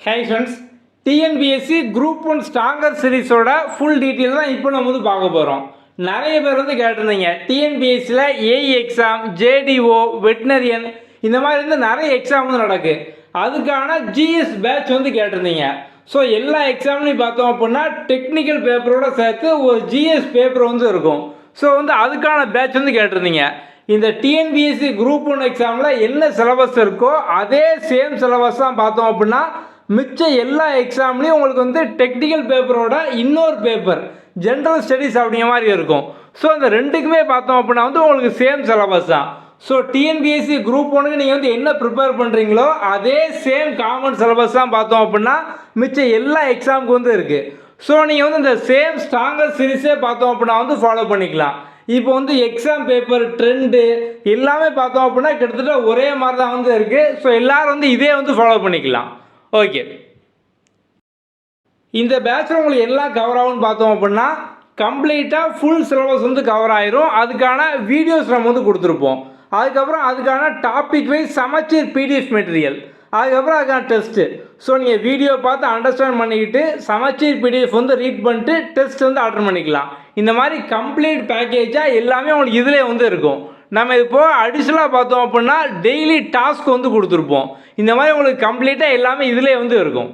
High friends, TNPSC group 1 stronger சீரிஸோட full detail தான் இப்போ நம்ம பார்க்க போகிறோம். நிறைய பேர் கேட்டிருந்தீங்க, டிஎன்பிஎஸ்சியில் ஏஇ எக்ஸாம், ஜேடிஓ, வெட்டினரியன் இந்த மாதிரி நிறைய எக்ஸாம் நடக்கு. அதுக்கான ஜிஎஸ் பேட்ச் கேட்டிருந்தீங்க. ஸோ எல்லா எக்ஸாம்லையும் பார்த்தோம் அப்படின்னா டெக்னிக்கல் பேப்பரோட சேர்த்து ஒரு ஜிஎஸ் பேப்பர் இருக்கும். ஸோ அதுக்கான பேட்ச் கேட்டிருந்தீங்க. இந்த டிஎன்பிஎஸ்சி குரூப் 1 எக்ஸாமில் என்ன சிலபஸ் இருக்கோ அதே சேம் சிலபஸ் தான் பார்த்தோம் அப்படின்னா மிச்ச எல்லா எக்ஸாம்லேயும் உங்களுக்கு டெக்னிக்கல் பேப்பரோட இன்னொரு பேப்பர் ஜென்ரல் ஸ்டடீஸ் அப்படிங்கிற மாதிரி இருக்கும். ஸோ அந்த ரெண்டுக்குமே பார்த்தோம் அப்படின்னா உங்களுக்கு சேம் சிலபஸ் தான். ஸோ டிஎன்பிஎஸ்சி குரூப் 1க்கு நீங்கள் என்ன ப்ரிப்பேர் பண்ணுறீங்களோ அதே சேம் காமன் சிலபஸ் தான் பார்த்தோம் அப்படின்னா மிச்ச எல்லா எக்ஸாமுக்கு இருக்குது. ஸோ நீங்கள் இந்த சேம் ஸ்ட்ராங்கர் சீரீஸே பார்த்தோம் அப்படின்னா ஃபாலோ பண்ணிக்கலாம். இப்போ எக்ஸாம் பேப்பர் ட்ரெண்டு எல்லாமே பார்த்தோம் அப்படின்னா கிட்டத்தட்ட ஒரே மாதிரி தான் இருக்குது. ஸோ எல்லோரும் இதே ஃபாலோ பண்ணிக்கலாம். ஓகே, இந்த பேட்சில் உங்களுக்கு எல்லாம் கவர் ஆகும்னு பார்த்தோம் அப்படின்னா கம்ப்ளீட்டாக ஃபுல் சிலபஸ் கவர் ஆயிரும். அதுக்கான வீடியோஸ் நம்ம கொடுத்துருப்போம். அதுக்கப்புறம் அதுக்கான டாபிக் வைஸ் சமச்சீர் பிடிஎஃப் மெட்டீரியல், அதுக்கப்புறம் அதுக்கான டெஸ்ட்டு. ஸோ நீங்கள் வீடியோ பார்த்து அண்டர்ஸ்டாண்ட் பண்ணிக்கிட்டு சமச்சீர் பிடிஎஃப் ரீட் பண்ணிட்டு டெஸ்ட் அட்டன் பண்ணிக்கலாம். இந்த மாதிரி கம்ப்ளீட் பேக்கேஜாக எல்லாமே உங்களுக்கு இதில் இருக்கும். நம்ம இப்போ அடிஷ்னலாக பார்த்தோம் அப்படின்னா டெய்லி டாஸ்க் கொடுத்துருப்போம். இந்த மாதிரி உங்களுக்கு கம்ப்ளீட்டாக எல்லாமே இதிலே இருக்கும்.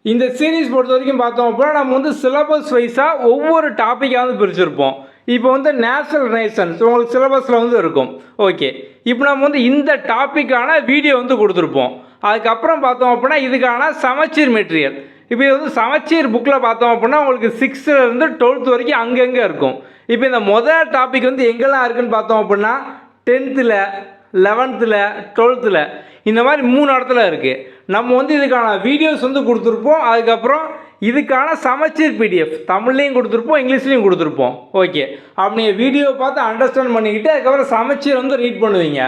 இந்த சீரீஸ் பொறுத்த வரைக்கும் பார்த்தோம் அப்படின்னா நம்ம சிலபஸ் வைஸாக ஒவ்வொரு டாப்பிக்காக பிரிச்சுருப்போம். இப்போ நேஷனல் ரிலேஷன்ஸ் உங்களுக்கு சிலபஸில் இருக்கும். ஓகே, இப்போ நம்ம இந்த டாப்பிக்கான வீடியோ கொடுத்துருப்போம். அதுக்கப்புறம் பார்த்தோம் அப்படின்னா இதுக்கான சமச்சீர் மெட்டீரியல். இப்போ இது சமச்சீர் புக்கில் பார்த்தோம் அப்படின்னா உங்களுக்கு 6th to 12th வரைக்கும் அங்கங்கே இருக்கும். இப்போ இந்த முதல் டாபிக் எங்கெல்லாம் இருக்குதுன்னு பார்த்தோம் அப்படின்னா 10th, 11th, 12th இந்த மாதிரி 3 இடத்துல இருக்குது. நம்ம இதுக்கான வீடியோஸ் கொடுத்துருப்போம். அதுக்கப்புறம் இதுக்கான சமச்சீர் பிடிஎஃப் தமிழ்லையும் கொடுத்துருப்போம், இங்கிலீஷ்லையும் கொடுத்துருப்போம். ஓகே, அப்படி வீடியோ பார்த்து அண்டர்ஸ்டாண்ட் பண்ணிக்கிட்டு அதுக்கப்புறம் சமச்சீர் ரீட் பண்ணுவீங்க.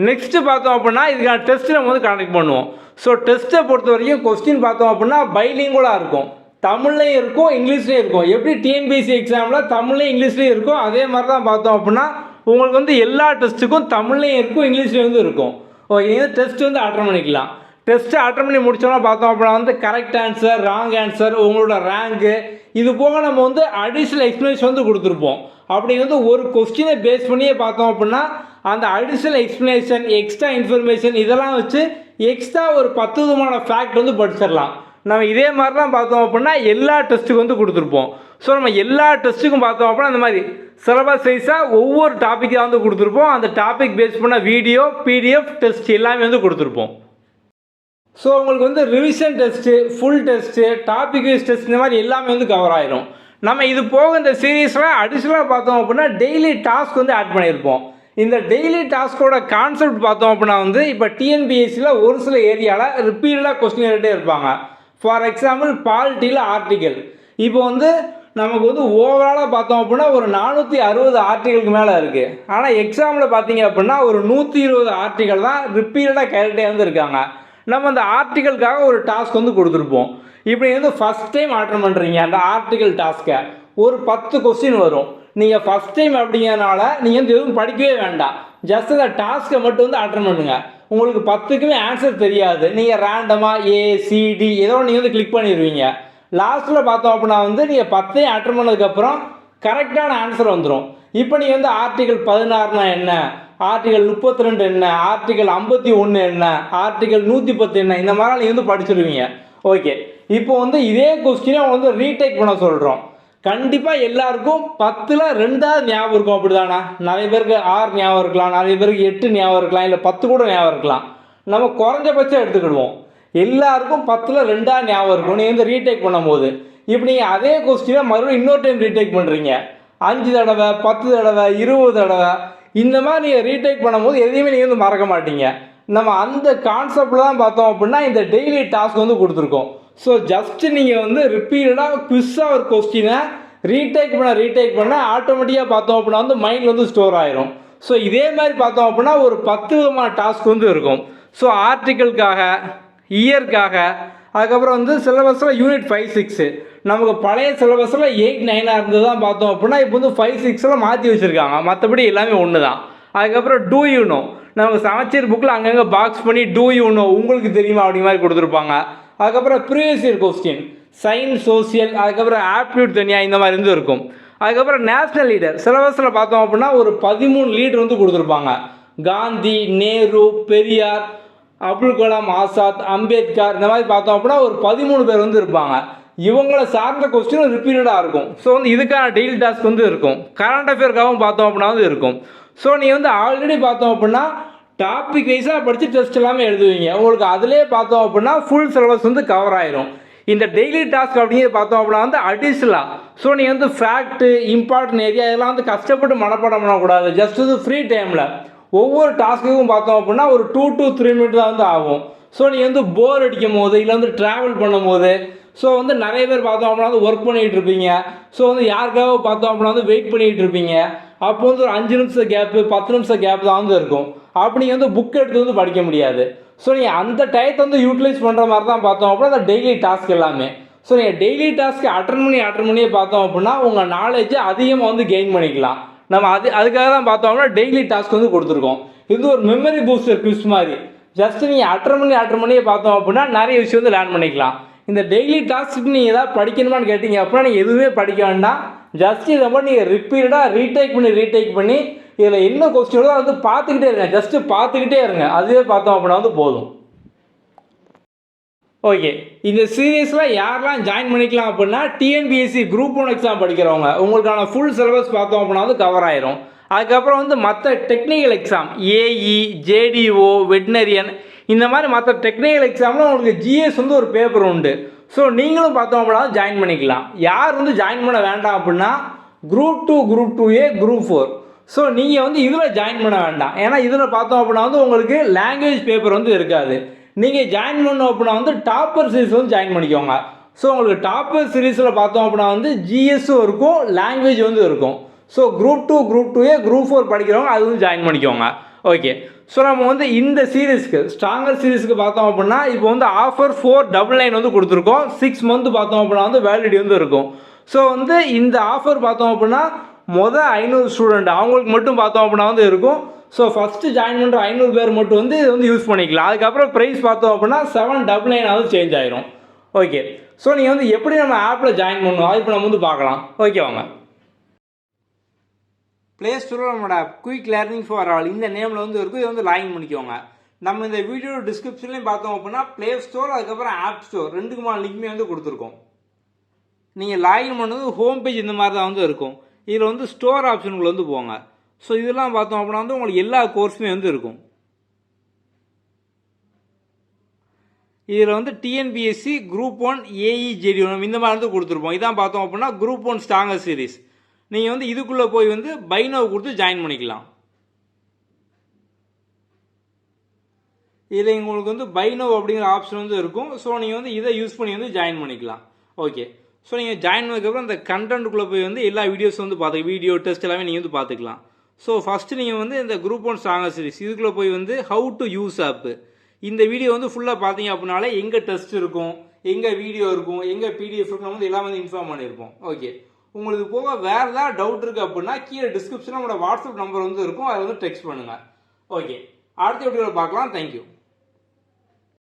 நெக்ஸ்ட்டு பார்த்தோம் அப்படின்னா இதுக்கான டெஸ்ட்டு நம்ம கண்டக்ட் பண்ணுவோம். ஸோ டெஸ்ட்டை பொறுத்த வரைக்கும் கொஸ்டின் பார்த்தோம் அப்படின்னா பைலிங்குவலாக இருக்கும். தமிழ்லையும் இருக்கும், இங்கிலீஷ்லேயும் இருக்கும். எப்படி டிஎன்பிஎஸ்சி எக்ஸாமில் தமிழ்லையும் இங்கிலீஷ்லேயும் இருக்கும், அதே மாதிரி தான் பார்த்தோம் அப்படின்னா உங்களுக்கு எல்லா டெஸ்ட்டுக்கும் தமிழ்லையும் இருக்கும், இங்கிலீஷ்லேயும் இருக்கும். ஓகே, டெஸ்ட் அட்டன் பண்ணிக்கலாம். டெஸ்ட்டு அட்டன் பண்ணி முடிச்சோன்னா பார்த்தோம் அப்படின்னா கரெக்ட் ஆன்சர், ராங் ஆன்சர், உங்களோட ரேங்கு, இது போக நம்ம அடிஷ்னல் எக்ஸ்ப்ளனேஷன் கொடுத்துருப்போம். அப்படி ஒரு கொஸ்டினை பேஸ் பண்ணியே பார்த்தோம் அப்படின்னா அந்த அடிஷ்னல் எக்ஸ்ப்ளனேஷன், எக்ஸ்ட்ரா இன்ஃபர்மேஷன் இதெல்லாம் வச்சு எக்ஸ்ட்ரா ஒரு 10 விதமான ஃபேக்ட் படிச்சிடலாம். நம்ம இதே மாதிரி தான் பார்த்தோம் அப்படின்னா எல்லா டெஸ்ட்டுக்கு கொடுத்துருப்போம். ஸோ நம்ம எல்லா டெஸ்ட்டுக்கும் பார்த்தோம் அப்படின்னா இந்த மாதிரி சிலபஸ் வைஸாக ஒவ்வொரு டாப்பிக்காக கொடுத்துருப்போம். அந்த டாபிக் பேஸ் பண்ண வீடியோ, பிடிஎஃப், டெஸ்ட் எல்லாமே கொடுத்துருப்போம். ஸோ உங்களுக்கு revision test, full test, topic wise test இந்த மாதிரி எல்லாமே கவர் ஆயிரும். நம்ம இது போக இந்த சீரீஸில் அடிஷ்னலாக பார்த்தோம் அப்படின்னா டெய்லி டாஸ்க் ஆட் பண்ணியிருப்போம். இந்த டெய்லி டாஸ்கோட கான்செப்ட் பார்த்தோம் அப்படின்னா இப்போ டிஎன்பிஎஸ்சியில் ஒரு சில ஏரியாவில் ரிப்பீட்டடாக கொஸ்டின் கேட்டுகிட்டே இருப்பாங்க. ஃபார் எக்ஸாம்பிள் பாலிட்டியில் ஆர்டிக்கல். இப்போ நமக்கு ஓவராலாக பார்த்தோம் அப்படின்னா ஒரு 460 ஆர்டிக்கலுக்கு மேலே இருக்குது. ஆனால் எக்ஸாமில் பார்த்தீங்க அப்படின்னா ஒரு 120 ஆர்டிக்கல் தான் ரிப்பீட்டடாக கேட்டுகிட்டே இருக்காங்க. நம்ம அந்த ஆர்டிக்கலுக்காக ஒரு டாஸ்க் கொடுத்துருப்போம். இப்படி ஃபஸ்ட் டைம் அட்டன் பண்ணுறீங்க அந்த ஆர்டிக்கல் டாஸ்க்கை, ஒரு 10 கொஸ்டின் வரும். நீங்கள் ஃபஸ்ட் டைம் அப்படிங்கிறனால நீங்கள் எதுவும் படிக்கவே வேண்டாம், ஜஸ்ட் அந்த டாஸ்க்கை மட்டும் அட்டன் பண்ணுங்கள். உங்களுக்கு 10க்குமே ஆன்சர் தெரியாது, நீங்கள் ரேண்டமாக ஏசிடி ஏதோ நீங்கள் கிளிக் பண்ணிடுவீங்க. லாஸ்ட்டில் பார்த்தோம் அப்படின்னா நீங்கள் 10ஐயும் அட்டன் பண்ணதுக்கப்புறம் கரெக்டான ஆன்சர் வந்துடும். இப்போ நீங்கள் ஆர்டிக்கல் 16னா என்ன, ஆர்டிகல் 32 என்ன, ஆர்டிகல் 51 என்ன, ஆர்டிகல் 110 என்ன, இந்த மாதிரிலாம் நீங்கள் படிச்சிருவீங்க. ஓகே, இப்போ இதே கொஸ்டினை அவங்க ரீடேக் பண்ண சொல்கிறோம். கண்டிப்பாக எல்லாருக்கும் 10ல் 2ஆவது ஞாபகம் இருக்கும். அப்படி தானே? நிறைய பேருக்கு 6 ஞாபகம் இருக்கலாம், நிறைய பேருக்கு 8 ஞாபகம் இருக்கலாம், இல்லை 10 கூட ஞாபகம் இருக்கலாம். நம்ம குறைஞ்சபட்சம் எடுத்துக்கிடுவோம். எல்லாருக்கும் 10ல் 2ஆவது ஞாபகம் இருக்கும். நீங்கள் ரீடேக் பண்ணும்போது இப்போ நீங்கள் அதே கொஸ்டினை மறுபடியும் இன்னொரு டைம் ரீடேக் பண்ணுறீங்க. 5 தடவை, 10 தடவை, 20 தடவை இந்த மாதிரி நீங்கள் ரீடேக் பண்ணும்போது எதையுமே நீங்கள் மறக்க மாட்டீங்க. நம்ம அந்த கான்செப்டில் தான் பார்த்தோம் அப்படின்னா இந்த டெய்லி டாஸ்க் கொடுத்துருக்கோம். ஸோ ஜஸ்ட்டு நீங்கள் ரிப்பீட்டடாக குவிஸாக ஒரு கொஸ்டினை ரீடேக் பண்ண ஆட்டோமேட்டிக்காக பார்த்தோம் அப்படின்னா மைண்டில் ஸ்டோர் ஆயிரும். ஸோ இதே மாதிரி பார்த்தோம் அப்படின்னா ஒரு 10 விதமான டாஸ்க் இருக்கும். ஸோ ஆர்டிக்கலுக்காக, இயர்க்காக, அதுக்கப்புறம் சிலபஸில் யூனிட் 5, 6 நமக்கு பழைய சிலபஸில் 8, 9 இருந்தது தான் பார்த்தோம் அப்படின்னா இப்போ 5, 6 மாற்றி வச்சுருக்காங்க. மற்றபடி எல்லாமே ஒன்று தான். அதுக்கப்புறம் டூ யூ நோ நமக்கு சமச்சீர் புக்கில் அங்கங்கே பாக்ஸ் பண்ணி டூ யூ நோ உங்களுக்கு தெரியுமா அப்படி மாதிரி கொடுத்துருப்பாங்க. அதுக்கப்புறம் previous year question science social அதுக்கப்புறம் ஆப்டியூட் தனியாக இந்த மாதிரி இருந்து இருக்கும். அதுக்கப்புறம் நேஷ்னல் லீடர் சிலபஸில் பார்த்தோம் அப்படின்னா ஒரு 13 லீடர் வந்து கொடுத்துருப்பாங்க. காந்தி, நேரு, பெரியார், அப்துல் கலாம் ஆசாத், அம்பேத்கர் இந்த மாதிரி பார்த்தோம் அப்படின்னா ஒரு 13 பேர் வந்து இருப்பாங்க. இவங்களை சார்ந்த கொஸ்டின் ரிப்பீட்டடாக இருக்கும். ஸோ வந்து இதுக்கான டெய்லி டாஸ்க் வந்து இருக்கும். கரண்ட் அஃபேர்க்காகவும் பார்த்தோம் அப்படின்னா வந்து இருக்கும். ஸோ நீங்கள் வந்து ஆல்ரெடி பார்த்தோம் அப்படின்னா டாபிக் வைஸாக படித்து டெஸ்ட் எல்லாமே எழுதுவீங்க. உங்களுக்கு அதிலே பார்த்தோம் அப்படின்னா ஃபுல் சிலபஸ் வந்து கவர் ஆயிரும். இந்த டெய்லி டாஸ்க் அப்படிங்கிறது பார்த்தோம் அப்படின்னா வந்து அடிஷ்னலாக ஸோ நீங்கள் வந்து ஃபேக்ட்டு இம்பார்ட்டன்ட் ஏரியா இதெல்லாம் வந்து கஷ்டப்பட்டு மனப்பாடம் பண்ணக்கூடாது. ஜஸ்ட் வந்து ஃப்ரீ டைமில் ஒவ்வொரு டாஸ்க்குக்கும் பார்த்தோம் அப்படின்னா ஒரு 2 to 3 மினிட் தான் வந்து ஆகும். ஸோ நீங்கள் வந்து போர் அடிக்கும் போது இல்லை வந்து ட்ராவல் பண்ணும் போது ஸோ வந்து நிறைய பேர் பார்த்தோம் அப்படின்னா வந்து ஒர்க் பண்ணிகிட்டு இருப்பீங்க. ஸோ வந்து யாருக்காக பார்த்தோம் அப்படின்னா வந்து வெயிட் பண்ணிகிட்டு இருப்பீங்க. அப்போ வந்து ஒரு 5 நிமிஷம் கேப்பு 10 நிமிஷம் கேப் தான் வந்து இருக்கும். அப்படி நீங்கள் வந்து புக் எடுத்து வந்து படிக்க முடியாது. ஸோ நீங்கள் அந்த டயத்தை வந்து யூட்டிலைஸ் பண்ணுற மாதிரி தான் பார்த்தோம் அப்படின்னா அந்த டெய்லி டாஸ்க் எல்லாமே. ஸோ நீங்கள் டெய்லி டாஸ்க்கு அட்டன் பண்ணியே பார்த்தோம் அப்படின்னா உங்கள் நாலேஜை அதிகமாக வந்து கெயின் பண்ணிக்கலாம். நம்ம அதுக்காக தான் பார்த்தோம் அப்படின்னா டெய்லி டாஸ்க் வந்து கொடுத்துருக்கோம். இது ஒரு மெமரி பூஸ்டர் குவிஸ் மாதிரி. ஜஸ்ட் நீங்கள் அட்டன் பண்ணியே பார்த்தோம் அப்படின்னா நிறைய விஷயம் வந்து லேர்ன் பண்ணிக்கலாம். இந்த டெய்லி டாஸ்க்கு நீங்கள் ஏதாவது படிக்கணுமான்னு கேட்டிங்க அப்படின்னா நீங்கள் எதுவுமே படிக்க வேண்டாம். ஜஸ்ட் இதை மட்டும் நீங்கள் ரிப்பீட்டடாக ரீடேக் பண்ணி இதில் என்ன கொஸ்டினோ அதை வந்து பார்த்துக்கிட்டே இருங்க. ஜஸ்ட்டு பார்த்துக்கிட்டே இருங்க. அதுவே பார்த்தோம் அப்படின்னா வந்து போதும். ஓகே, இந்த சீரீஸில் யாரெல்லாம் ஜாயின் பண்ணிக்கலாம் அப்படின்னா டிஎன்பிஎஸ்சி குரூப் 1 எக்ஸாம் படிக்கிறவங்க உங்களுக்கான ஃபுல் சிலபஸ் பார்த்தோம் அப்படின்னா வந்து கவர் ஆயிரும். அதுக்கப்புறம் வந்து மற்ற டெக்னிக்கல் எக்ஸாம் ஏஇ, ஜேடிஓ, வெட்னரியன் இந்த மாதிரி மற்ற டெக்னிக்கல் எக்ஸாமில் உங்களுக்கு ஜிஎஸ் வந்து ஒரு பேப்பர் உண்டு. ஸோ நீங்களும் பார்த்தோம் அப்படின்னா ஜாயின் பண்ணிக்கலாம். யார் வந்து ஜாயின் பண்ண வேண்டாம் அப்படின்னா group 2, group 2A, group 4. So நீங்கள் வந்து இதில் ஜாயின் பண்ண வேண்டாம். ஏன்னா இதில் பார்த்தோம் அப்படின்னா வந்து உங்களுக்கு லாங்குவேஜ் பேப்பர் வந்து இருக்காது. நீங்கள் ஜாயின் பண்ணோம் அப்படின்னா வந்து டாப்பர் சீரீஸ் வந்து ஜாயின் பண்ணிக்கோங்க. ஸோ உங்களுக்கு டாப்பர் சீரீஸில் பார்த்தோம் அப்படின்னா வந்து ஜிஎஸ்ஸும் இருக்கும், லாங்குவேஜ் வந்து இருக்கும். So group 2, group 2A, group 4 படிக்கிறவங்க அது வந்து ஜாயின் பண்ணிக்கோங்க. ஓகே, ஸோ நம்ம வந்து இந்த சீரீஸ்க்கு ஸ்ட்ராங்கர் சீரீஸ்க்கு பார்த்தோம் அப்படின்னா இப்போ வந்து ஆஃபர் 499 வந்து கொடுத்துருக்கோம். 6 மந்த் பார்த்தோம் அப்படின்னா வந்து வேலிடிட்டி வந்து இருக்கும். ஸோ வந்து இந்த ஆஃபர் பார்த்தோம் அப்படின்னா 500 ஸ்டூடெண்ட் அவங்களுக்கு மட்டும் பார்த்தோம் அப்படின்னா வந்து இருக்கும். ஸோ ஃபஸ்ட்டு ஜாயின் பண்ணுற 500 பேர் மட்டும் வந்து இது வந்து யூஸ் பண்ணிக்கலாம். அதுக்கப்புறம் ப்ரைஸ் பார்த்தோம் அப்படின்னா 799 வந்து சேஞ்ச் ஆயிரும். ஓகே, ஸோ நீங்கள் வந்து எப்படி நம்ம ஆப்பில் ஜாயின் பண்ணணும் அது இப்போ நம்ம வந்து பார்க்கலாம். ஓகே வாங்க. ப்ளே ஸ்டோரில் நம்மளோட app Quick Learning for All இந்த நேமில் வந்து இருக்கும். இதை வந்து லாகின் பண்ணிக்கோங்க. நம்ம இந்த வீடியோ டிஸ்கிரிப்ஷன்லையும் பார்த்தோம் அப்படின்னா ப்ளே ஸ்டோர் அதுக்கப்புறம் ஆப் ஸ்டோர் ரெண்டுக்குமான லிங்க்மே வந்து கொடுத்துருக்கோம். நீங்கள் லாகின் பண்ணது ஹோம் பேஜ் இந்த மாதிரி தான் வந்து இருக்கும். இதில் வந்து ஸ்டோர் ஆப்ஷனுக்குள்ள வந்து போங்க. ஸோ இதெல்லாம் பார்த்தோம் அப்படின்னா வந்து உங்களுக்கு எல்லா கோர்ஸுமே வந்து இருக்கும். இதில் வந்து டிஎன்பிஎஸ்சி குரூப் 1 ஏஇ ஜேடிஓ இந்த மாதிரி வந்து கொடுத்துருப்போம். இதான் பார்த்தோம் அப்படின்னா குரூப் 1 ஸ்ட்ராங்கர் சீரீஸ். நீங்கள் வந்து இதுக்குள்ளே போய் வந்து பை நவ் கொடுத்து ஜாயின் பண்ணிக்கலாம். இதில் உங்களுக்கு வந்து பை நவ் அப்படிங்கிற ஆப்ஷன் வந்து இருக்கும். ஸோ நீங்கள் வந்து இதை யூஸ் பண்ணி வந்து ஜாயின் பண்ணிக்கலாம். ஓகே, ஸோ நீங்கள் ஜாயின் பண்ணதுக்கப்புறம் இந்த கண்டென்ட்டுக்குள்ளே போய் வந்து எல்லா வீடியோஸ் வந்து வீடியோ டெஸ்ட் எல்லாமே நீங்கள் வந்து பார்த்துக்கலாம். ஸோ ஃபஸ்ட்டு நீங்கள் வந்து இந்த குரூப் 1 ஸ்ட்ராங்கர் சீரிஸ் இதுக்குள்ளே போய் வந்து ஹவு டு யூஸ் ஆப்பு இந்த வீடியோ வந்து ஃபுல்லாக பார்த்தீங்க அப்படின்னாலே எங்கே டெஸ்ட் இருக்கும், எங்கே வீடியோ இருக்கும், எங்கே பிடிஎஃப் இருக்கும் நம்ம வந்து எல்லாம் வந்து இன்ஃபார்ம் பண்ணியிருப்போம். ஓகே, உங்களுக்கு போக வேறு ஏதாவது டவுட் இருக்குது அப்படின்னா கீழே டிஸ்கிரிப்ஷனில் நம்மளோட வாட்ஸ்அப் நம்பர் வந்து இருக்கும். அதை வந்து டெக்ஸ்ட் பண்ணுங்கள். ஓகே, அடுத்த வீடியோவில் பார்க்கலாம். தேங்க்யூ.